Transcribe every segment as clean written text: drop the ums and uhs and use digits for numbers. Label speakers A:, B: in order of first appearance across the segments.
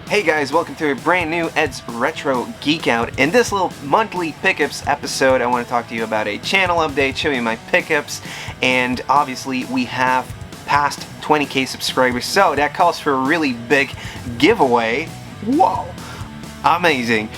A: Hey guys, welcome to a brand new Ed's Retro Geek Out. In this little monthly pickups episode, I want to talk to you about a channel update, show you my pickups, and obviously we have passed 20k subscribers, so that calls for a really big giveaway. Whoa! Amazing.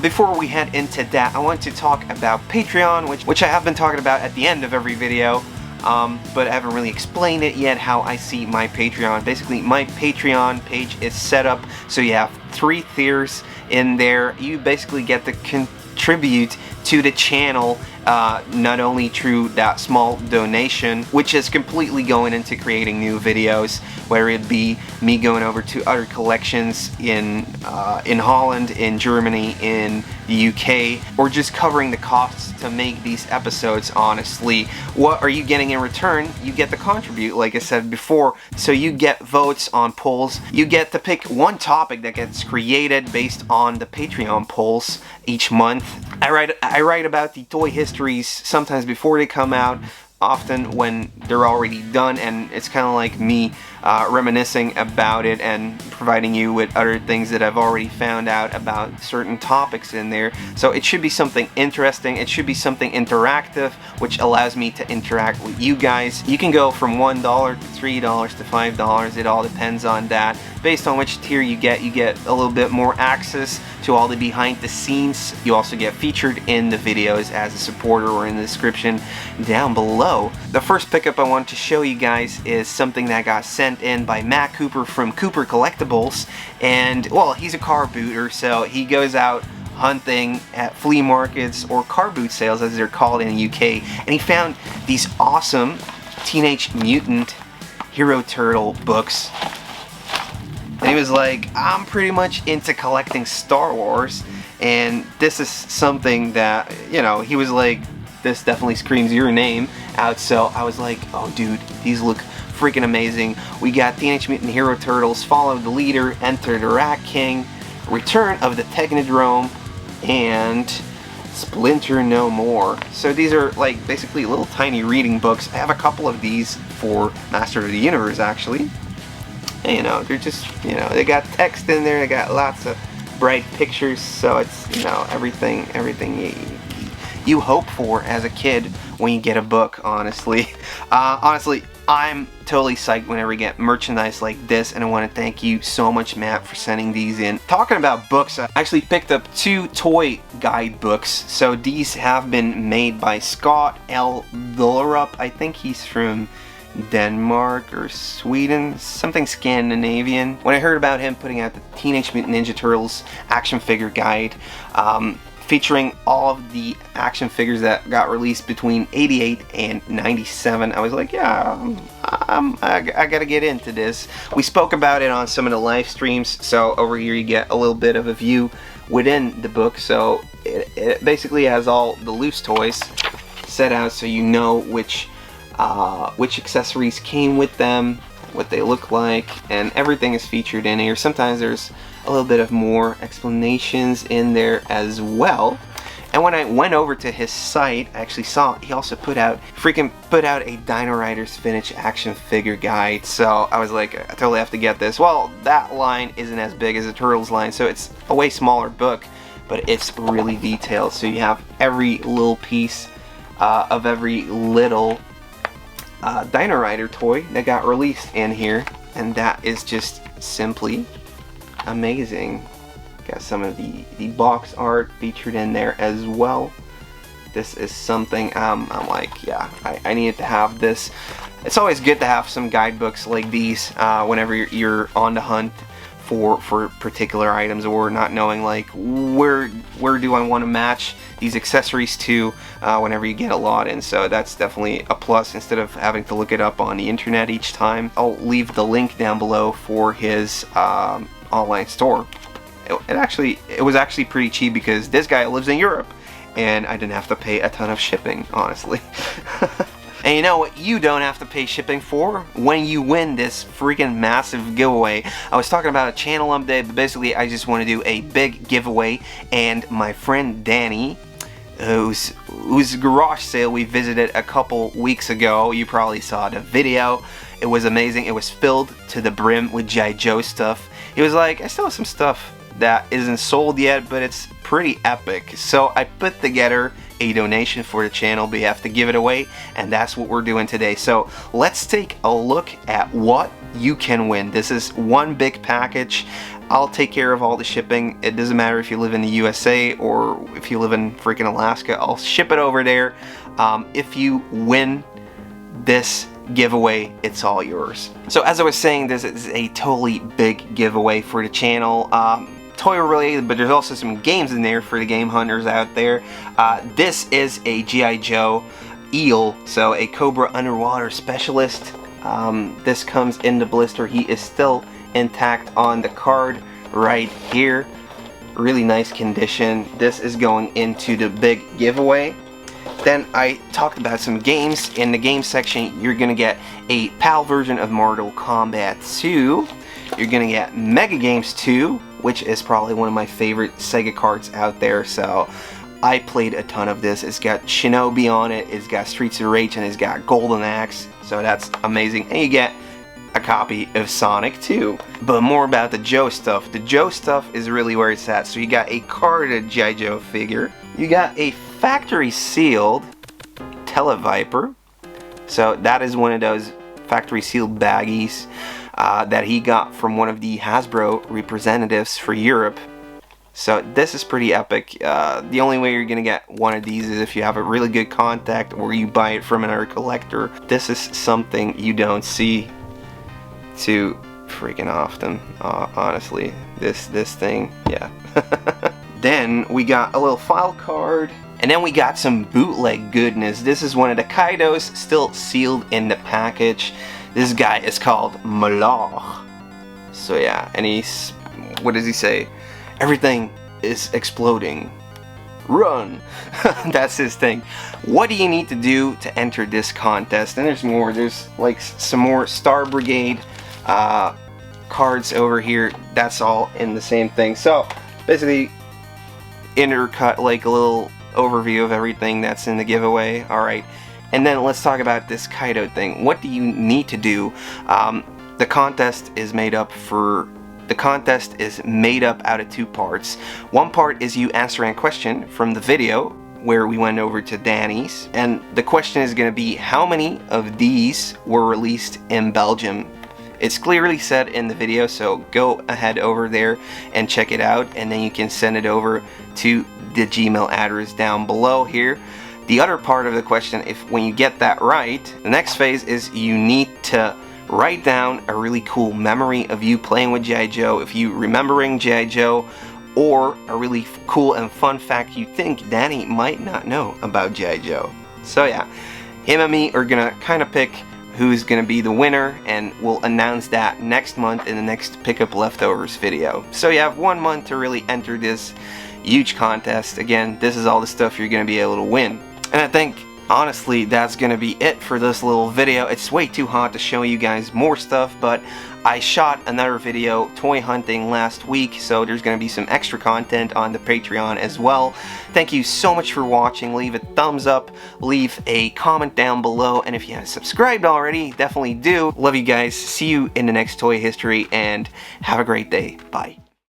A: Before we head into that, I want to talk about Patreon, which I have been talking about at the end of every video. But I haven't really explained it yet how I see my Patreon. Basically, my Patreon page is set up so you have 3 tiers in there. You basically get to contribute to the channel not only through that small donation, which is completely going into creating new videos, whether it be me going over to other collections in Holland, in Germany, in the UK, or just covering the costs to make these episodes. Honestly, what are you getting in return? You get to contribute, like I said before, so you get votes on polls. You get to pick one topic that gets created based on the Patreon polls each month. I write about the toy histories sometimes before they come out, often when they're already done, and it's kind of like me reminiscing about it and providing you with other things that I've already found out about certain topics in there. So it should be something interesting, it should be something interactive, which allows me to interact with you guys. You can go from $1 to $3 to $5, it all depends on that. Based on which tier you get a little bit more access to all the behind the scenes. You also get featured in the videos as a supporter or in the description down below. The first pickup I want to show you guys is something that got sent in by Matt Cooper from Cooper Collectibles, and well, he's a car booter, so he goes out hunting at flea markets or car boot sales as they're called in the UK, and he found these awesome Teenage Mutant Hero Turtle books. And he was like, I'm pretty much into collecting Star Wars, and this is something that, you know, he was like, this definitely screams your name out. So I was like, oh dude, these look freaking amazing. We got Teenage Mutant Hero Turtles, Follow the Leader, Enter the Rat King, Return of the Technodrome, and Splinter No More. So these are like basically little tiny reading books. I have a couple of these for Master of the Universe actually. And, you know, they're just, you know, they got text in there, they got lots of bright pictures, so it's, you know, everything you hope for as a kid when you get a book, honestly. Honestly, I'm totally psyched whenever we get merchandise like this, and I want to thank you so much, Matt, for sending these in. Talking about books, I actually picked up 2 toy guidebooks. So these have been made by Scott L. Dollerup. I think he's from Denmark or Sweden, something Scandinavian. When I heard about him putting out the Teenage Mutant Ninja Turtles action figure guide, featuring all of the action figures that got released between 88 and 97, I was like, yeah, I gotta get into this. We spoke about it on some of the live streams, so over here you get a little bit of a view within the book. So it basically has all the loose toys set out so you know which accessories came with them, what they look like, and everything is featured in here. Sometimes there's a little bit of more explanations in there as well. And when I went over to his site, I actually saw he also put out a Dino Riders Vintage action figure guide. So I was like, I totally have to get this. Well, that line isn't as big as the Turtles line, so it's a way smaller book, but it's really detailed. So you have every little piece of every little Dino Rider toy that got released in here, and that is just simply amazing. Got some of the box art featured in there as well. This is something I'm like, yeah, I needed to have this. It's always good to have some guidebooks like these whenever you're on the hunt for particular items, or not knowing like where do I want to match these accessories to whenever you get a lot in. So that's definitely a plus instead of having to look it up on the internet each time. I'll leave the link down below for his online store. It was actually pretty cheap because this guy lives in Europe and I didn't have to pay a ton of shipping, honestly. And you know what you don't have to pay shipping for? When you win this freaking massive giveaway. I was talking about a channel update, but basically I just want to do a big giveaway, and my friend Danny, whose garage sale we visited a couple weeks ago, you probably saw the video. It was amazing. It was filled to the brim with G.I. Joe stuff. He was like, I still have some stuff that isn't sold yet, but it's pretty epic. So I put together a donation for the channel, but you have to give it away, and that's what we're doing today. So let's take a look at what you can win. This is one big package. I'll take care of all the shipping. It doesn't matter if you live in the USA or if you live in freaking Alaska. I'll ship it over there. If you win this giveaway, it's all yours. So as I was saying, this is a totally big giveaway for the channel. Toy related, but there's also some games in there for the game hunters out there. This is a G.I. Joe eel, so a Cobra underwater specialist. This comes in the blister. He is still intact on the card right here. Really nice condition. This is going into the big giveaway. Then I talked about some games. In the game section, you're gonna get a PAL version of Mortal Kombat 2. You're gonna get Mega Games 2, which is probably one of my favorite Sega cards out there, so I played a ton of this. It's got Shinobi on it, it's got Streets of Rage, and it's got Golden Axe, so that's amazing. And you get a copy of Sonic 2. But more about the Joe stuff. The Joe stuff is really where it's at. So you got a carded G.I. Joe figure. You got a factory sealed Televiper. So that is one of those factory sealed baggies that he got from one of the Hasbro representatives for Europe. So this is pretty epic. The only way you're gonna get one of these is if you have a really good contact or you buy it from another collector. This is something you don't see too freaking often, honestly. This thing, yeah. Then we got a little file card, and then we got some bootleg goodness. This is one of the Kaidos still sealed in the package. This guy is called Malach. So yeah, and he's, what does he say? Everything is exploding. Run! That's his thing. What do you need to do to enter this contest? And there's more. There's like some more Star Brigade cards over here. That's all in the same thing. So basically intercut like a little overview of everything that's in the giveaway. Alright, and then let's talk about this Kaido thing. What do you need to do? The contest is made up out of two parts. One part is you answering a question from the video where we went over to Danny's, and the question is going to be how many of these were released in Belgium. It's clearly said in the video, so go ahead over there and check it out, and then you can send it over to the Gmail address down below here. The other part of the question, when you get that right, the next phase is you need to write down a really cool memory of you playing with G.I. Joe, if you remembering G.I. Joe, or a really cool and fun fact you think Danny might not know about G.I. Joe. So yeah, him and me are gonna kind of pick who's gonna be the winner, and we'll announce that next month in the next Pickup Leftovers video. So you have 1 month to really enter this huge contest. Again, this is all the stuff you're gonna be able to win. And I think honestly that's gonna be it for this little video. It's way too hot to show you guys more stuff, but I shot another video toy hunting last week, so there's gonna be some extra content on the Patreon as well. Thank you so much for watching. Leave a thumbs up, leave a comment down below, and if you haven't subscribed already, definitely do. Love you guys. See you in the next toy history, and have a great day. Bye.